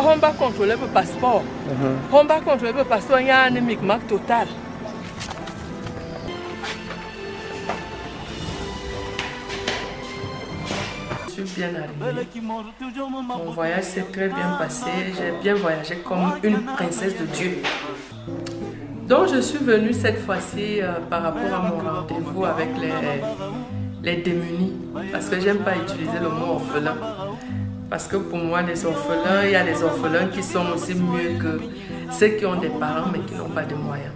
On va contrôler le passeport. On va contrôler le passeport, il y a un micmac total. Je suis bien arrivée. Mon voyage s'est très bien passé. J'ai bien voyagé comme une princesse de Dieu. Donc je suis venue cette fois-ci par rapport à mon rendez-vous avec les démunis. Parce que j'aime pas utiliser le mot orphelin. Parce que pour moi, les orphelins, il y a des orphelins qui sont aussi mieux que ceux qui ont des parents mais qui n'ont pas de moyens.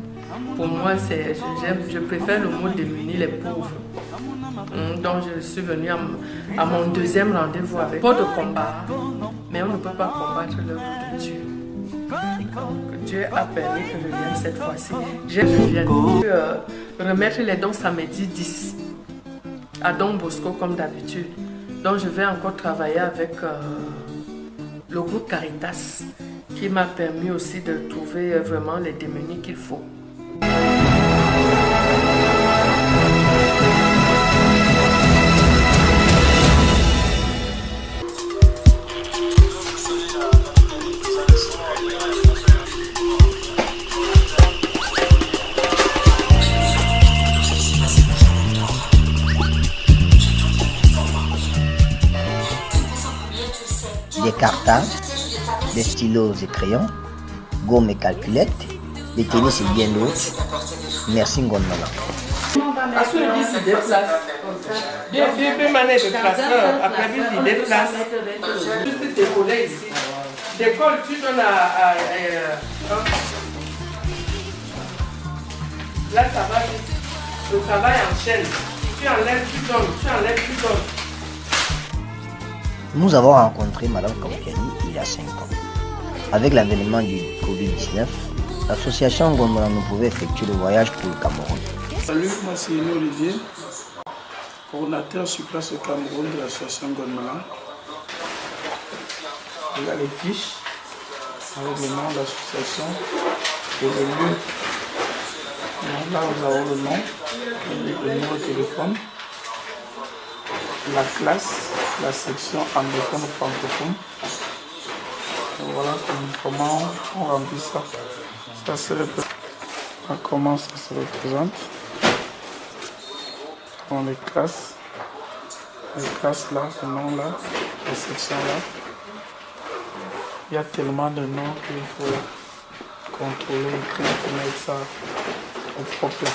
Pour moi, je préfère le mot démunis, les pauvres. Donc je suis venue à mon deuxième rendez-vous avec pas de combat, mais on ne peut pas combattre l'œuvre de Dieu. Donc, Dieu a permis que je vienne cette fois-ci. Je viens remettre les dons samedi 10 à Don Bosco comme d'habitude. Donc je vais encore travailler avec le groupe Caritas qui m'a permis aussi de trouver vraiment les démunis qu'il faut. Des cartables, des stylos et crayons, gommes et calculettes, des tennis et bien d'autres. Merci Ngondmala. À ce moment, il déplace. Deux manières de classeur. Après, il déplace. Juste décoller ici. Décolle, tu donnes à là, ça va. Le travail enchaîne. Tu enlèves, tu donnes. Tu enlèves, tu donnes. Nous avons rencontré Madame Kampiani il y a 5 ans. Avec l'avènement du Covid-19, l'association Ngondmala ne pouvait effectuer le voyage pour le Cameroun. Salut, moi c'est Olivier, coordinateur sur place au Cameroun de l'association Ngondmala. Il y a les fiches avec le nom de l'association et le lieu. Donc là, nous avons le nom, le numéro de téléphone, la classe, la section anglophone ou francophone. Et voilà comment on remplit ça. Ça se représente. Comment ça se représente. Dans les classes là, ce nom là, les sections là. Il y a tellement de noms qu'il faut contrôler, écrire pour mettre ça au propre là.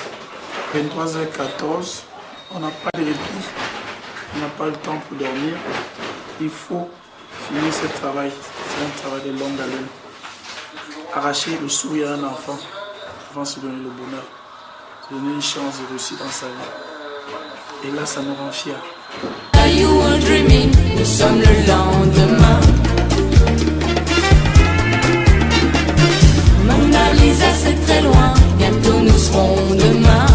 23h14, on n'a pas de répit, on n'a pas le temps pour dormir. Il faut finir ce travail, c'est un travail de longue haleine. Arracher le sourire à un enfant avant de se donner le bonheur, se donner une chance de réussir dans sa vie. Et là, ça nous rend fiers. Nous sommes le lendemain. Mona Lisa, c'est très loin, bientôt nous serons demain.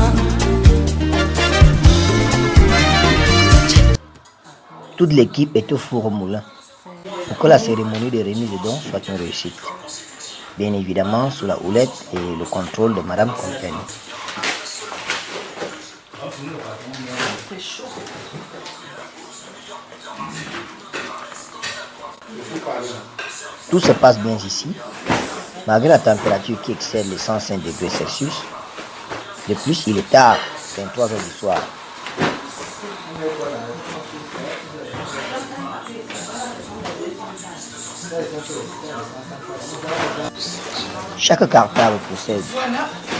Toute l'équipe est au four au moulin pour que la cérémonie de remise de dons soit une réussite. Bien évidemment sous la houlette et le contrôle de Madame Kampiani. Tout se passe bien ici, malgré la température qui excède les 105 degrés Celsius. De plus, il est tard, 23 heures du soir. Chaque cartable possède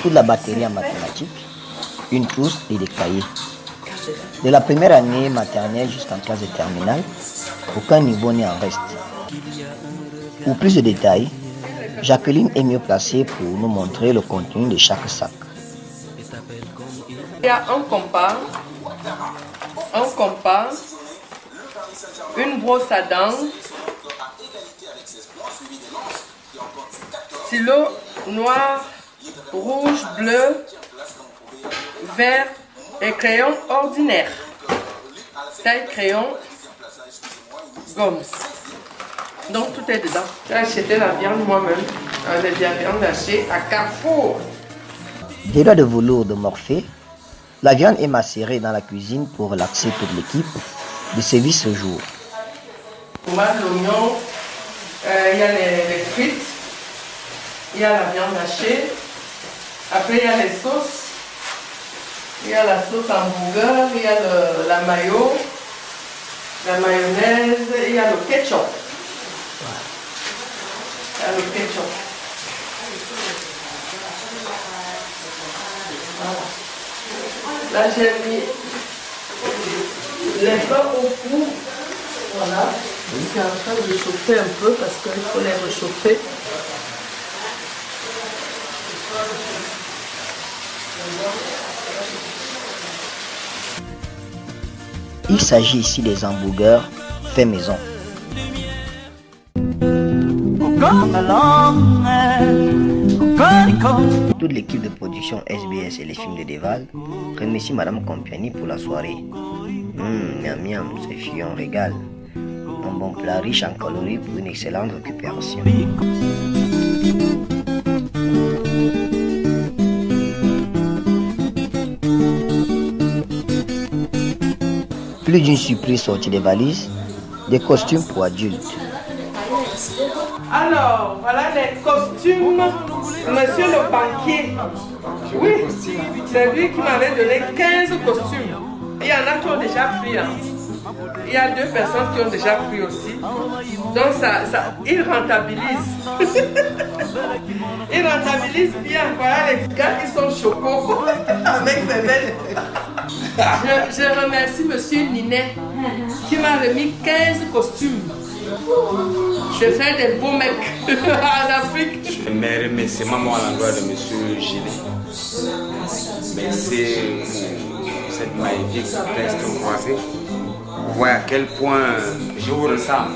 toute la batterie en mathématiques, une trousse et des cahiers. De la première année maternelle jusqu'en classe de terminale, aucun niveau n'est en reste. Pour plus de détails, Jacqueline est mieux placée pour nous montrer le contenu de chaque sac. Il y a un compas, une brosse à dents, stylo noir, rouge, bleu, vert et crayon ordinaire. Taille crayon, gomme. Donc tout est dedans. J'ai acheté la viande moi-même, la viande hachée à Carrefour. Des doigts de velours de Morphée, La viande est macérée dans la cuisine pour relaxer toute l'équipe de service ce jour. Tomate, l'oignon, il y a les frites, il y a la viande hachée, après il y a les sauces, il y a la sauce hamburger, il y a la mayo, la mayonnaise, il y a le ketchup. Il y a le ketchup. Voilà. Là j'ai mis les pains au four. Voilà. C'est en train de chauffer un peu parce qu'il faut les réchauffer. Il s'agit ici des hamburgers faits maison. Toute l'équipe de production SBS et les films de Deval remercie Madame Compiani pour la soirée. Miam miam, c'est fuyant régal. Un bon plat riche en calories pour une excellente récupération. Plus d'une surprise sortie des valises, des costumes pour adultes. Alors, voilà les costumes. Monsieur le banquier. Oui, c'est lui qui m'avait donné 15 costumes. Il y en a qui ont déjà pris. Hein. Il y a 2 personnes qui ont déjà pris aussi. Donc, il rentabilise. Il rentabilise bien. Voilà les gars qui sont chocos avec ces belles. Je remercie Monsieur Ninet qui m'a remis 15 costumes. Je fais des beaux mecs en Afrique. Mes remerciements à l'endroit de Monsieur Gilet. Merci pour cette magnifique veste croisée. Vous voyez à quel point je vous ressens.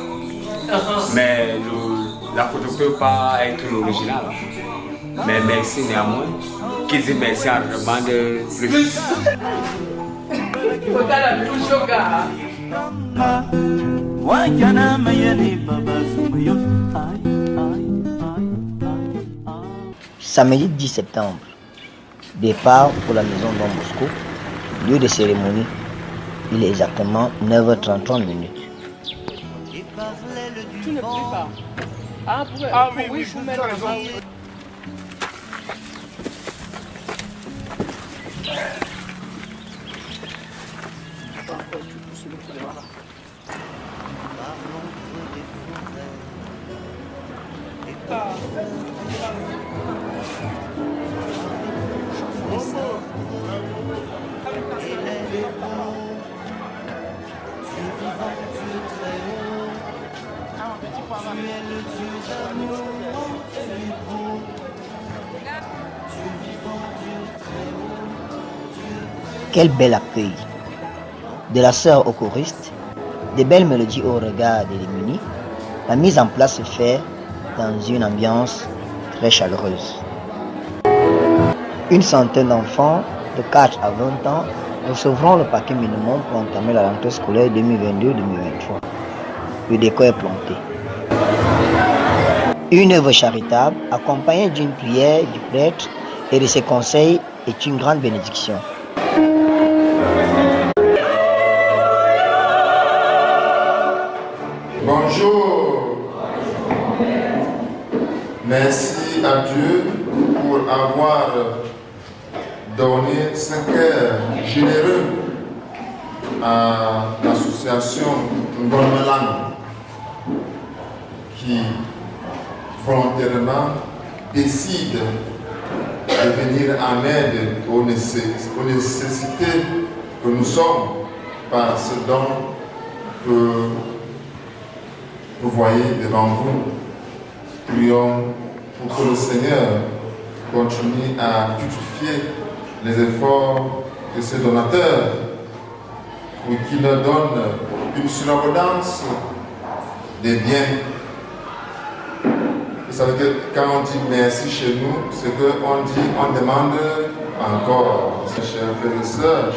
Mais la photo ne peut pas être l'original. Mais merci néanmoins. Qui dit merci en demande plus. Regarde le yoga. Samedi 10 septembre, départ pour la maison Don Bosco, lieu de cérémonie. Il est exactement 9h33 minutes. Tu ne pries pas. Oui, je mets Quel bel accueil! De la sœur au choriste, des belles mélodies au regard des démunis, la mise en place se fait dans une ambiance très chaleureuse. Une centaine d'enfants de 4 à 20 ans recevront le paquet minimum pour entamer la rentrée scolaire 2022-2023. Le décor est planté. Une œuvre charitable accompagnée d'une prière du prêtre et de ses conseils est une grande bénédiction. Bonjour. Merci à Dieu pour avoir donné ce cœur généreux à l'association Ngormelang qui volontairement décide de venir en aide aux nécessités que nous sommes par ce don que vous voyez devant vous. Prions pour que le Seigneur continue à fructifier les efforts de ses donateurs pour qu'il leur donne une surabondance des biens. Vous savez que quand on dit merci chez nous, c'est qu'on dit, on demande encore, chers frères et sœurs.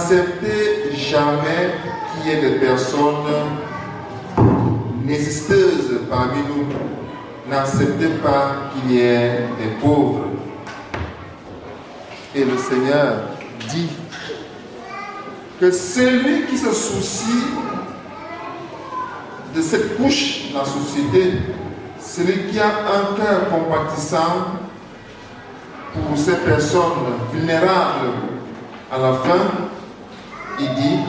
N'acceptez jamais qu'il y ait des personnes nécessiteuses parmi nous. N'acceptez pas qu'il y ait des pauvres. Et le Seigneur dit que celui qui se soucie de cette couche de la société, celui qui a un cœur compatissant pour ces personnes vulnérables, à la fin, il dit,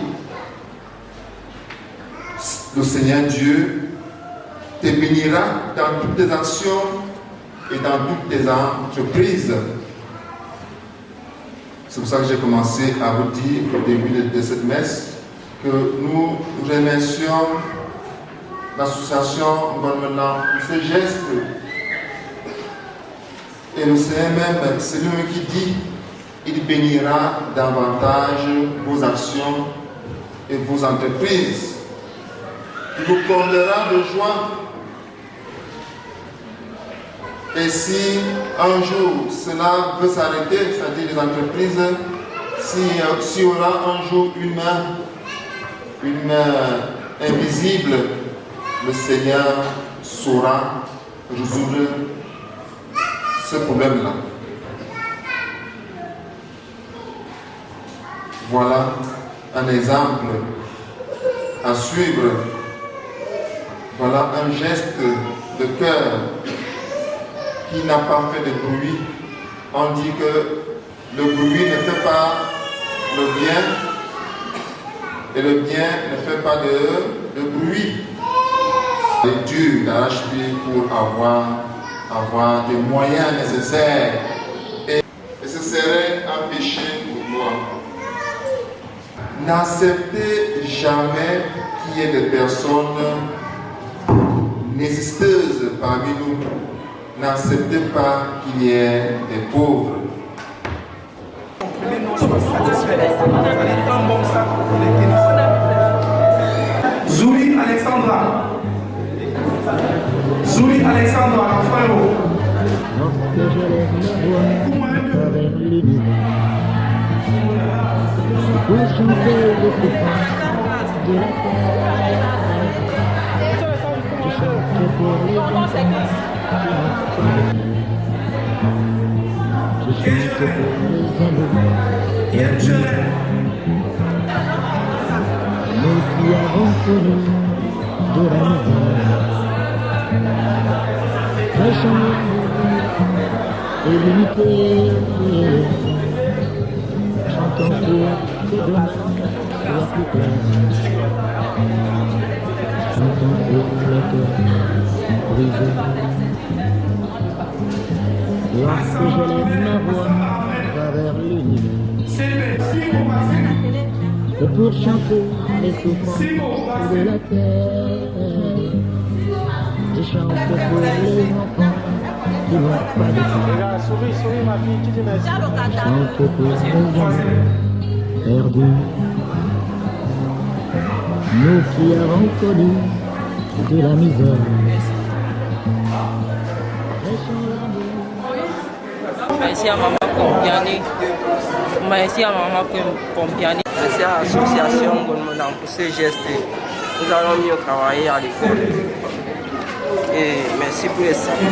le Seigneur Dieu te bénira dans toutes tes actions et dans toutes tes entreprises. C'est pour ça que j'ai commencé à vous dire au début de cette messe que nous remercions l'association Bonne-Maintenant pour ce geste. Et le Seigneur même, c'est lui qui dit, il bénira davantage vos actions et vos entreprises. Il vous comblera de joie. Et si un jour cela veut s'arrêter, c'est-à-dire les entreprises, s'il y aura un jour une main invisible, le Seigneur saura résoudre ce problème-là. Voilà un exemple à suivre. Voilà un geste de cœur qui n'a pas fait de bruit. On dit que le bruit ne fait pas le bien et le bien ne fait pas de bruit. Et Dieu d'arrache-pied pour avoir des moyens nécessaires. Et ce serait un péché pour moi. N'acceptez jamais qu'il y ait des personnes nécessiteuses parmi nous. N'acceptez pas qu'il y ait des pauvres. Zouli Alexandra. Zouli Alexandra, l'enfant haut. Lorsque je lève la voix à travers l'univers, pour chanter les souffrances de la terre, je chante pour les enfants qui m'ont connu. Je chante pour les amours perdus, nous qui avons connu de la misère. Prêchons l'amour et l'unité, chantons pour que demain soit plus clair. Chantons pour le cœur brisé. Lorsque je lève ma voix à travers l'univers, c'est pour chanter les souffrances de la terre. Je chante pour les enfants qui n'ont pas de sang. Souris ma fille, tu dis merci. Je chante pour les amours perdus. Nous qui avons connu de la misère. Merci à Maman Pompiani. Merci à Maman Pompiani. Merci à l'association Bonne-Maintenant pour ce geste. Nous allons mieux travailler à l'école. Et merci pour les sacs.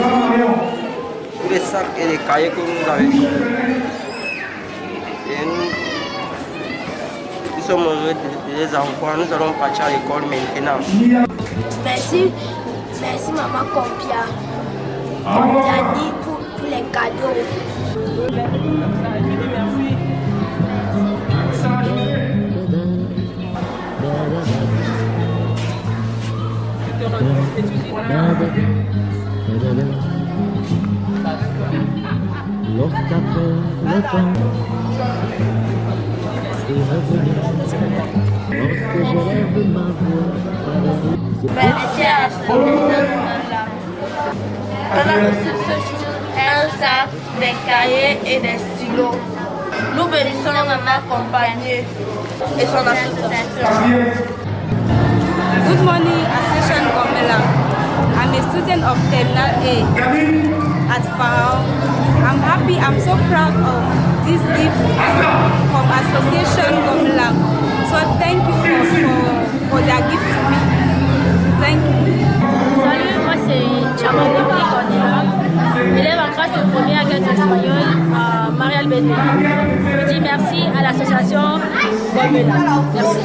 Pour les sacs et les cahiers que nous avons donnés. Et nous sommes heureux de les avoir. Nous allons partir à l'école maintenant. Merci Maman Pompiani pour les cadeaux. Lorsqu'après le temps est revenu, lorsque je lève ma voix, Merci à ce moment-là. On a reçu ce jour un sac, des cahiers et des stylos. Nous bénissons Maman Compagnie et son association. Good morning, Association Gomela. I'm a student of Terminal A at FAO. I'm happy, I'm so proud of this gift from from Association Gomelang. So thank you for their gift to me. Thank you. Salut, moi c'est Chamando Nicolas, élève en classe de première à Gueule espagnole à Marial Bédé. Je dis merci à l'association Gomelang. Merci.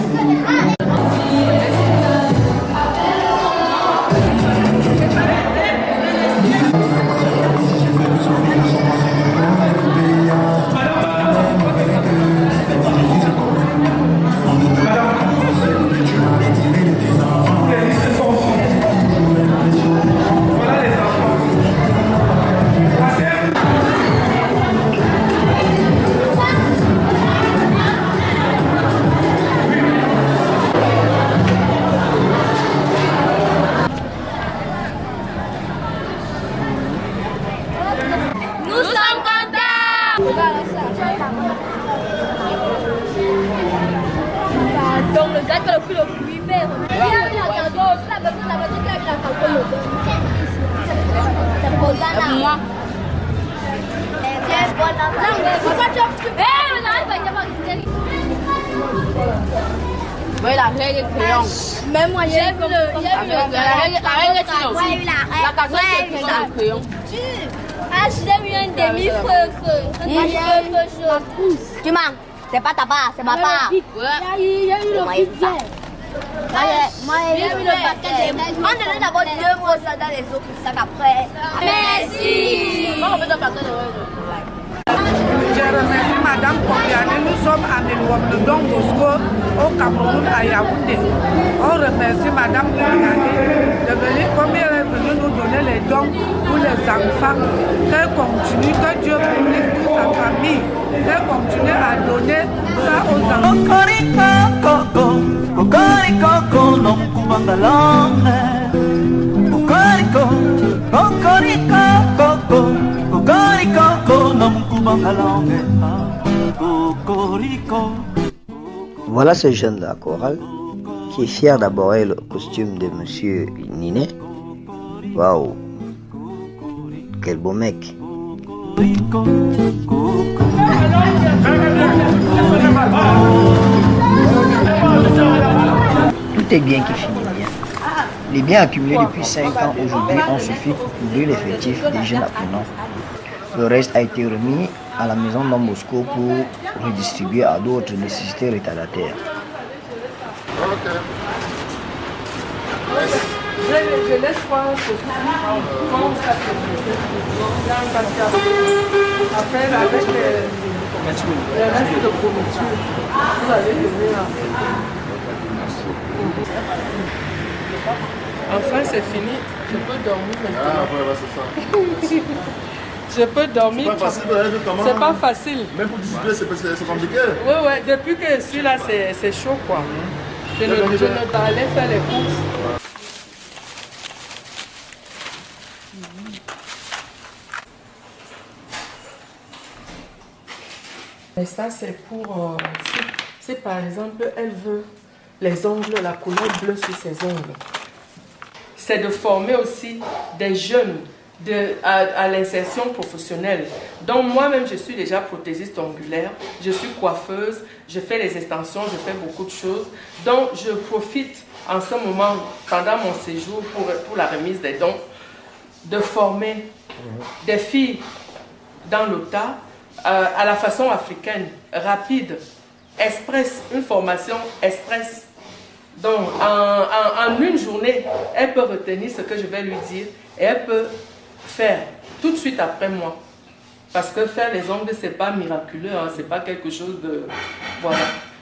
Donc le gars qui a pris le plus vert. Il y a eu la cargosse, la personne qui a eu la cargosse. C'est pour moi. Oui, la règle est crayon. Même moi, j'ai vu la règle est crayon. La cargosse est crayon. Ah, j'ai vu un demi-feu. Tu manques. C'est pas ta part, c'est ma part. Il y a eu le pic. Moi, j'ai vu le paquet. On donne d'abord 2 mots dans les autres sacs après. Merci. Je remercie Madame Kombiani. Nous sommes à Milwaukie, Don Bosco, au Cameroun, à Yaoundé. On remercie Madame Kombiani de venir, comme elle est venue nous donner les dons pour les enfants. Qu'elle continue, que Dieu bénisse toute sa famille. Qu'elle continue à donner ça aux Voilà ce jeune de la chorale qui est fier d'aborder le costume de Monsieur Niné. Waouh, quel beau mec. Tout est bien qui finit bien. Les biens accumulés depuis 5 ans aujourd'hui ont suffi pour couvrir l'effectif des jeunes apprenants. Le reste a été remis à la maison Don Bosco pour redistribuer à d'autres nécessités retardataires. Je laisse voir comment ça se passe. Après, avec le reste de fourniture, vous allez venir. Enfin, c'est fini. Je peux dormir maintenant. Ah, ouais, c'est ça. Je peux dormir. C'est pas facile. Même pour discuter, c'est compliqué. Oui, oui. Depuis que je suis là, c'est chaud, quoi. Je ne dois aller faire les courses. Et ça, c'est pour... si par exemple, elle veut les ongles, la couleur bleue sur ses ongles. C'est de former aussi des jeunes à l'insertion professionnelle. Donc moi-même, je suis déjà prothésiste ongulaire, je suis coiffeuse, je fais les extensions, je fais beaucoup de choses. Donc je profite en ce moment, pendant mon séjour pour la remise des dons, de former des filles dans l'OTA à la façon africaine, rapide, express, une formation express. Donc en une journée, elle peut retenir ce que je vais lui dire et elle peut faire tout de suite après moi. Parce que faire les ongles, ce n'est pas miraculeux, hein, ce n'est pas quelque chose de... Voilà,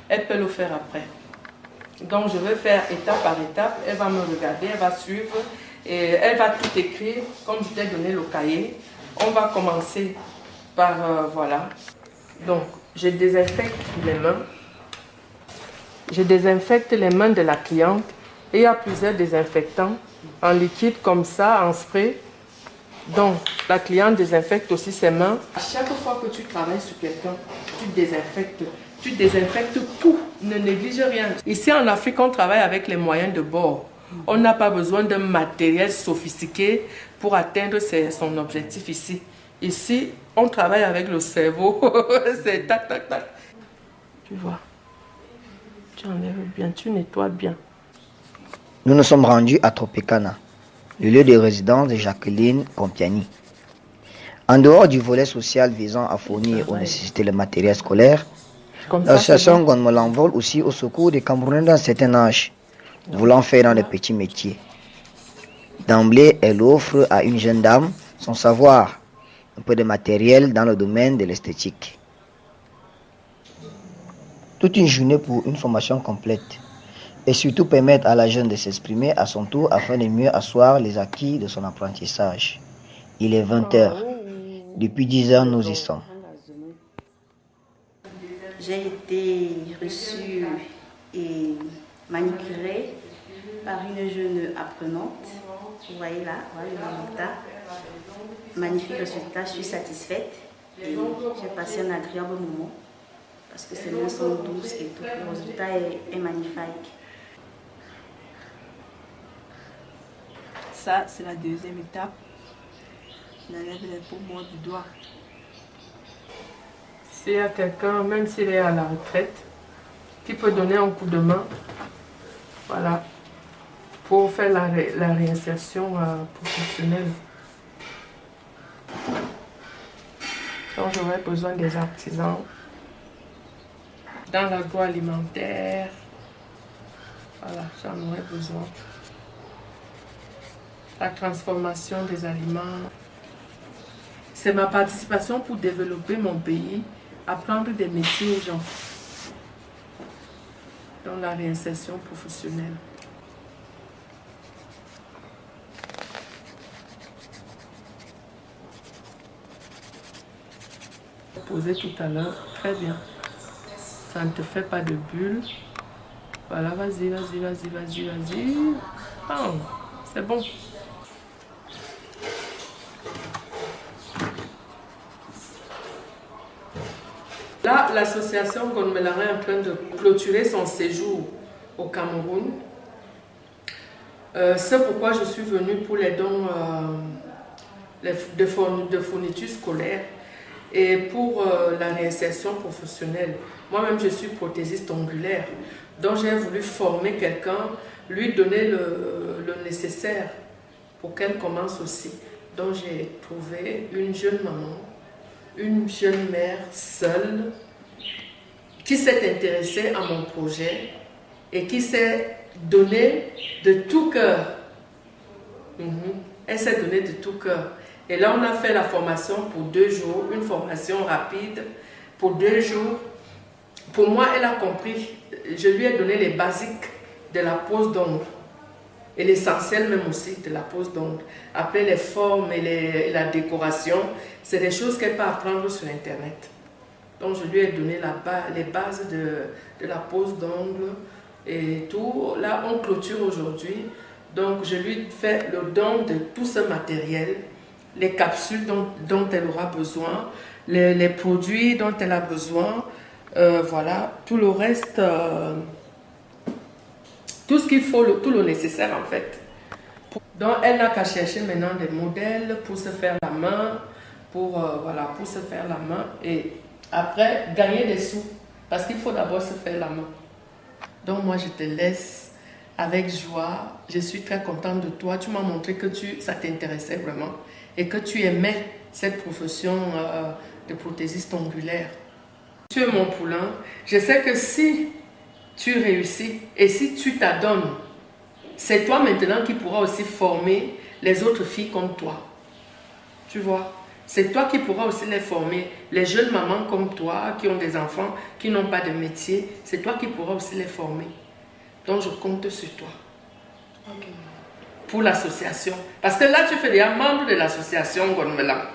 elle peut le faire après. Donc je vais faire étape par étape, elle va me regarder, elle va suivre et elle va tout écrire, comme je t'ai donné le cahier. On va commencer par, voilà. Donc, je désinfecte les mains. Je désinfecte les mains de la cliente. Et il y a plusieurs désinfectants en liquide comme ça, en spray. Donc, la cliente désinfecte aussi ses mains. À chaque fois que tu travailles sur quelqu'un, tu désinfectes tout. Ne néglige rien. Ici en Afrique, on travaille avec les moyens de bord. On n'a pas besoin d'un matériel sophistiqué pour atteindre son objectif ici. Ici, on travaille avec le cerveau. C'est tac, tac, tac. Tu vois. Tu enlèves bien, tu nettoies bien. Nous nous sommes rendus à Tropicana, le lieu de résidence de Jacqueline Compiani. En dehors du volet social visant à fournir aux nécessités le matériel scolaire, l'association Gonmo l'envole aussi au secours des Camerounais d'un certain âge, voulant faire dans les petits métiers. D'emblée, elle offre à une jeune dame son savoir, un peu de matériel dans le domaine de l'esthétique. Toute une journée pour une formation complète et surtout permettre à la jeune de s'exprimer à son tour afin de mieux asseoir les acquis de son apprentissage. Il est 20h. Depuis 10 heures, nous y sommes. J'ai été reçue et manicurée par une jeune apprenante. Vous voyez là, voilà le résultat. Magnifique résultat, je suis satisfaite et j'ai passé un agréable moment parce que ces mains sont douces et tout. Le résultat est magnifique. Ça, c'est la deuxième étape. J'enlève les peaux mortes du doigt. S'il y a quelqu'un, même s'il est à la retraite, qui peut donner un coup de main, voilà, pour faire la réinsertion professionnelle. Donc j'aurais besoin des artisans dans l'agroalimentaire. Voilà, j'en aurais besoin. La transformation des aliments. C'est ma participation pour développer mon pays, apprendre des métiers aux gens. Dans la réinsertion professionnelle. Posé tout à l'heure, très bien. Ça ne te fait pas de bulles. Voilà, vas-y, vas-y, vas-y, vas-y, vas-y. Oh, c'est bon. Là, l'association Gonmelara est en train de clôturer son séjour au Cameroun. C'est pourquoi je suis venue pour les dons de fournitures scolaires et pour la réinsertion professionnelle. Moi-même, je suis prothésiste ongulaire. Donc, j'ai voulu former quelqu'un, lui donner le nécessaire pour qu'elle commence aussi. Donc, j'ai trouvé une jeune maman, une jeune mère seule qui s'est intéressée à mon projet et qui s'est donnée de tout cœur. Elle s'est donnée de tout cœur. Et là, on a fait la formation pour 2 jours, une formation rapide pour 2 jours. Pour moi, elle a compris. Je lui ai donné les basiques de la pose d'ongles et l'essentiel même aussi de la pose d'ongles. Après, les formes et la décoration, c'est des choses qu'elle peut apprendre sur Internet. Donc, je lui ai donné les bases de la pose d'ongles et tout. Là, on clôture aujourd'hui. Donc, je lui fais le don de tout ce matériel, les capsules dont elle aura besoin, les produits dont elle a besoin. Voilà, tout le reste, tout ce qu'il faut, tout le nécessaire en fait. Donc, elle n'a qu'à chercher maintenant des modèles pour se faire la main, voilà, pour se faire la main et après gagner des sous, parce qu'il faut d'abord se faire la main. Donc, moi, je te laisse avec joie. Je suis très contente de toi. Tu m'as montré que ça t'intéressait vraiment et que tu aimais cette profession de prothésiste ongulaire. Tu es mon poulain. Je sais que si tu réussis et si tu t'adonnes, c'est toi maintenant qui pourras aussi former les autres filles comme toi. Tu vois, c'est toi qui pourras aussi les former. Les jeunes mamans comme toi qui ont des enfants qui n'ont pas de métier, c'est toi qui pourras aussi les former. Donc je compte sur toi. Okay. Pour l'association. Parce que là, tu fais déjà membre de l'association Gonmela.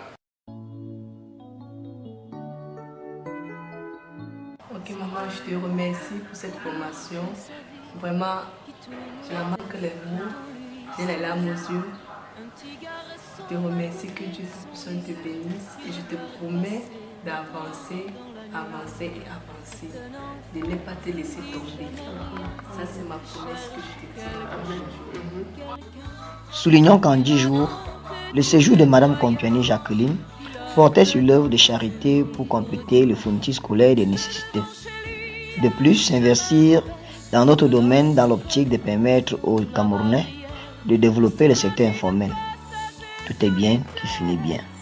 Ok maman, je te remercie pour cette formation. Vraiment, je n'en manque les mots, j'ai les larmes aux yeux. Je te remercie, que Dieu te bénisse et je te promets d'avancer, avancer et avancer, de ne pas te laisser tomber. Ça c'est ma promesse que je te dis. Soulignons qu'en 10 jours, le séjour de Madame Compiani Jacqueline portait sur l'œuvre de charité pour compléter le fourniture scolaire des nécessités. De plus, investir dans notre domaine dans l'optique de permettre aux Camerounais de développer le secteur informel. Tout est bien qui finit bien.